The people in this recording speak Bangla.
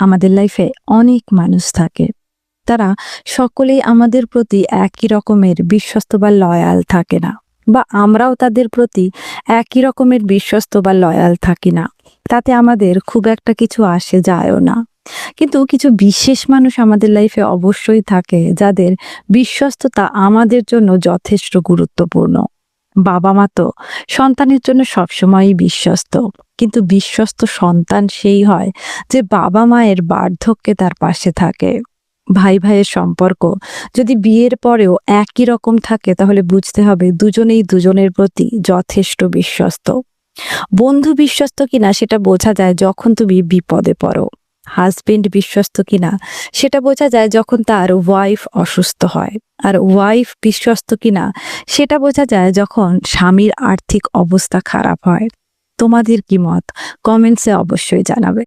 আমাদের লাইফে অনেক মানুষ থাকে, তারা সকলেই আমাদের প্রতি একই রকমের বিশ্বস্ত বা লয়াল থাকে না, বা আমরাও তাদের প্রতি একই রকমের বিশ্বস্ত বা লয়াল থাকি না। তাতে আমাদের খুব একটা কিছু আসে যায়ও না। কিন্তু কিছু বিশেষ মানুষ আমাদের লাইফে অবশ্যই থাকে, যাদের বিশ্বস্ততা আমাদের জন্য যথেষ্ট গুরুত্বপূর্ণ। বাবা মা তো সন্তানের জন্য সবসময়ই বিশ্বস্ত, কিন্তু বিশ্বস্ত সন্তান সেই হয় যে বাবা মায়ের বার্ধক্যে তার পাশে থাকে। ভাই ভাইয়ের সম্পর্ক যদি বিয়ের পরেও একই রকম থাকে, তাহলে বুঝতে হবে দুজনেই দুজনের প্রতি যথেষ্ট বিশ্বস্ত। বন্ধু বিশ্বস্ত কিনা সেটা বোঝা যায় যখন তুমি বিপদে পড়ো। হাজবেন্ড বিশ্বস্ত কিনা সেটা বোঝা যায় যখন তার ওয়াইফ অসুস্থ হয়। আর ওয়াইফ বিশ্বস্ত কিনা সেটা বোঝা যায় যখন স্বামীর আর্থিক অবস্থা খারাপ হয়। তোমাদের কি মত? কমেন্টসে অবশ্যই জানাবে।